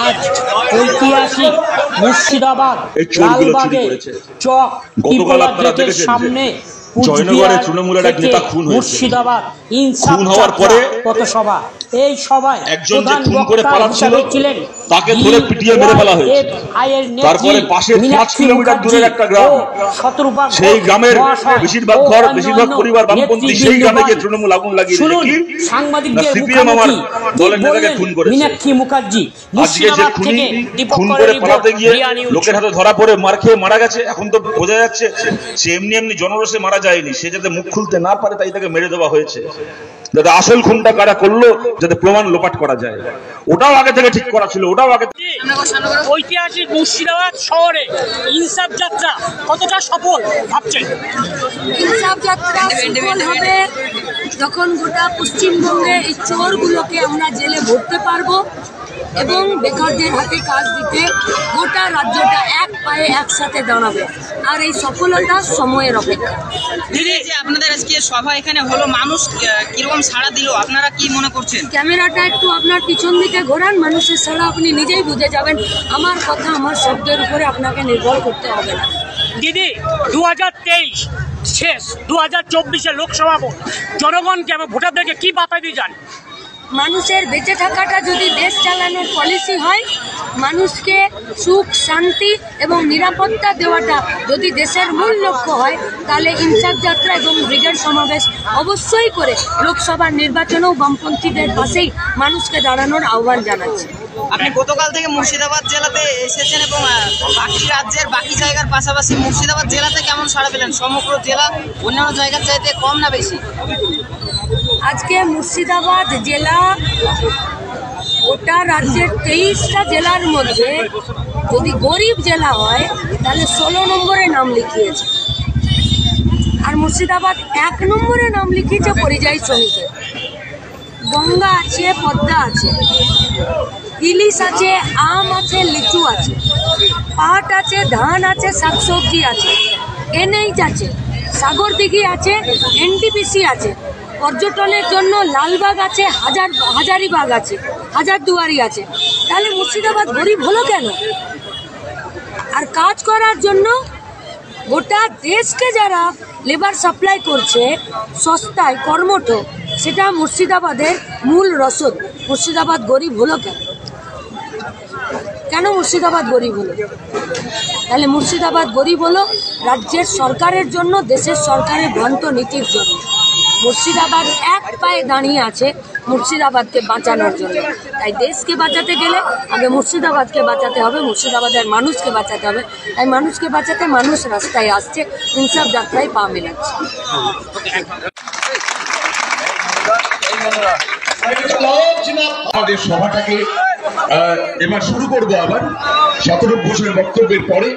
আজ ঐতিহাসিক মুর্শিদাবাদ লালবাগে চক গেটের সামনে জয়নগরে তৃণমূলের এক নেতা খুন হয়েছে। মুর্শিদাবাদ খুন হওয়ার পরে পথসভা, এই সভায় একজন যে খুন করে পালাচ্ছিল তাকে ধরে পিটিয়ে মেরে ফেলা হয়েছে। তারপরে পাশে 5 কিলোমিটার দূরের একটা গ্রাম, সেই গ্রামের বেশিরভাগ ঘর, বেশিরভাগ পরিবার বামপন্থী, সেই গ্রামে গিয়ে তৃণমূল আগুন লাগিয়ে সাংবাদিকদের সিপিএম আমার দলের নেতাকে খুন করেছে। মীনাক্ষী মুখার্জি আজকে যে খুন করে পালাতে গিয়ে লোকের হাতে ধরা পড়ে মার খেয়ে মারা গেছে। এখন তো বোঝা যাচ্ছে সে এমনি এমনি জনরোষে মারা যায়নি, সে যাতে মুখ খুলতে না পারে তাই তাকে মেরে দেওয়া হয়েছে, যাতে আসল খুনটা কারা করলো যাতে প্রমাণ লোপাট করা যায়। ওটাও আগে থেকে ঠিক করা ছিল, ওটাও আগে। ঐতিহাসিক মুর্শিদাবাদ শহরে ইনসাফ যাত্রা কতটা সফল ভাবছেন? ইনসাফ যাত্রা সফল হবে যখন গোটা পশ্চিমবঙ্গে এই চোরগুলোকে আমরা জেলে ভরতে পারবো এবং বেকারদের হাতে কাজ দিতে গোটা রাজ্যটা এক পায়ে একসাথে দাঁড়াবে। আর এই সফলতা সময়ের অপেক্ষা। দিদি, যে আপনাদের আজকে সভা এখানে হলো, মানুষ কিরকম সাড়া দিল আপনারা কি মনে করছেন? ক্যামেরাটা একটু আপনার পিছন দিকে ঘোরান, মানুষের সাড়া আপনি নিজেই বুঝে যাবেন। আমার কথা, আমার শব্দের উপরে আপনাকে নির্ভর করতে হবে না। দিদি, 2023 শেষ, 2024 লোকসভা ভোট, জনগণকে এবং ভোটারদেরকে কি বার্তা দিয়ে যান? মানুষের বেঁচে থাকাটা যদি দেশ চালানোর পলিসি হয়, মানুষকে সুখ, শান্তি এবং নিরাপত্তা দেওয়াটা যদি দেশের মূল লক্ষ্য হয়, তাহলে ইনসাফ যাত্রা এবং ব্রিগেড সমাবেশ অবশ্যই করে লোকসভার নির্বাচনেও বামপন্থীদের পাশেই মানুষকে দাঁড়ানোর আহ্বান জানাচ্ছে। আপনি গতকাল থেকে মুর্শিদাবাদ জেলাতে এসেছেন এবং বাকি রাজ্যের বাকি জায়গার পাশাপাশি মুর্শিদাবাদ জেলাতে কেমন সাড়া পেলেন? সমগ্র জেলা অন্যান্য জায়গার চাইতে কম না বেশি? আজকে মুর্শিদাবাদ জেলা গোটা রাজ্যের 23টা জেলার মধ্যে যদি গরিব জেলা হয় তাহলে 16 নম্বরে নাম লিখিয়েছে। আর মুর্শিদাবাদ 1 নম্বরে নাম লিখিয়েছে পরিযায়ী শ্রমিকের। গঙ্গা আছে, পদ্মা আছে, ইলিশ আছে, আম আছে, লিচু আছে, পাট আছে, ধান আছে, শাকসবজি আছে, এনএইচ আছে, সাগর দিঘি আছে, এনটিপিসি আছে, পর্যটনের জন্য লালবাগ আছে, হাজারিবাগ আছে, হাজারদুয়ারি আছে। তাহলে মুর্শিদাবাদ গরিব হলো কেন? আর কাজ করার জন্য গোটা দেশকে যারা লেবার সাপ্লাই করছে সস্তায় কর্মঠ, সেটা মুর্শিদাবাদের মূল রসদ। মুর্শিদাবাদ গরিব হলো কেন? কেন মুর্শিদাবাদ গরিব হলো? তাহলে মুর্শিদাবাদ গরিব হলো রাজ্যের সরকারের জন্য, দেশের সরকারের ভ্রান্ত নীতির জন্য। মুর্শিদাবাদ এক পায়ে দাঁড়িয়ে আছে মুর্শিদাবাদকে বাঁচানোর জন্য। তাই দেশকে বাঁচাতে গেলে আগে মুর্শিদাবাদকে বাঁচাতে হবে, মুর্শিদাবাদের মানুষকে বাঁচাতে হবে। তাই মানুষকে বাঁচাতে মানুষ রাস্তায় আসছে, ইনসাফ যাত্রায় পা মেলাচ্ছে। আমাদের সভাটাকে এবার শুরু করবো আবার শতরূপ ঘোষের বক্তব্যের পরে।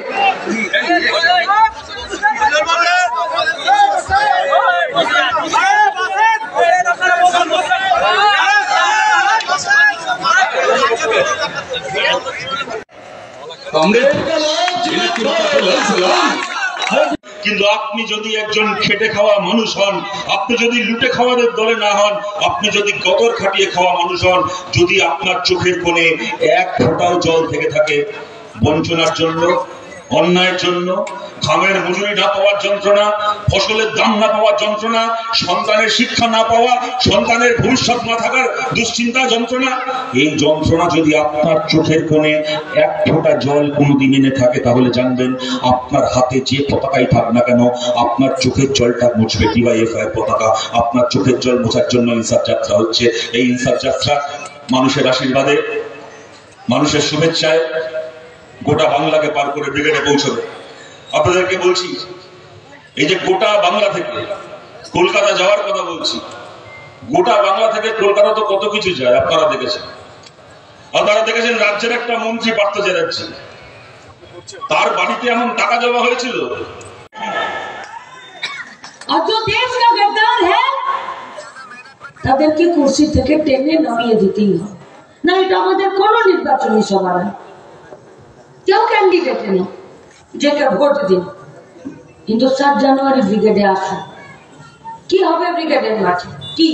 কিন্তু আপনি যদি একজন খেটে খাওয়া মানুষ হন, আপনি যদি লুটে খাওয়াদের দলে না হন, আপনি যদি গদর খাটিয়ে খাওয়া মানুষ হন, যদি আপনার চোখের কোণে এক ফোঁটাও জল থেকে থাকে বঞ্চনার জন্য, অন্যায়ের জন্য, ঘামের মজুরি না পাওয়ার যন্ত্রণা, ফসলের দাম না পাওয়ার যন্ত্রণা, সন্তানের শিক্ষা না পাওয়া, সন্তানের ভবিষ্যৎ না থাকার দুশ্চিন্তা যন্ত্রণা, এই যন্ত্রণা যদি আপনার চোখের কোণে এক ফোঁটা জল কোনোদিন এনে থাকে, তাহলে জানবেন আপনার হাতে যে পতাকাই থাক না কেন, আপনার চোখের জলটা মুছবে ডিওয়াইএফআই পতাকা। আপনার চোখের জল মোছার জন্য ইনসাফ যাত্রা হচ্ছে। এই ইনসাফ যাত্রা মানুষের আশীর্বাদে, মানুষের শুভেচ্ছায় গোটা বাংলাকে পার করে ব্রিগেডে পৌঁছবে। আপনাদেরকে বলছি, এই যে গোটা বাংলা থেকে কলকাতা যাওয়ার কথা বলছি, গোটা বাংলা থেকে কলকাতা তো কত কিছু যায় আপনারা দেখেছেন। আপনারা দেখেছেন রাজ্যের একটা মন্ত্রী পার্থ চ্যাটার্জি, তার বাড়িতে এমন টাকা জমা হয়েছিল। তাদেরকে কুর্সি থেকে টেনে নামিয়ে দিতেই হবে, না এটা আমাদের কোন নির্বাচনী সভা না। কেউ ক্যান্ডিডেট নেই, যে কেউ ভোট দিন, কিন্তু 7 জানুয়ারি ব্রিগেডে আসুন। কি হবে ব্রিগেডের মাঠে? কি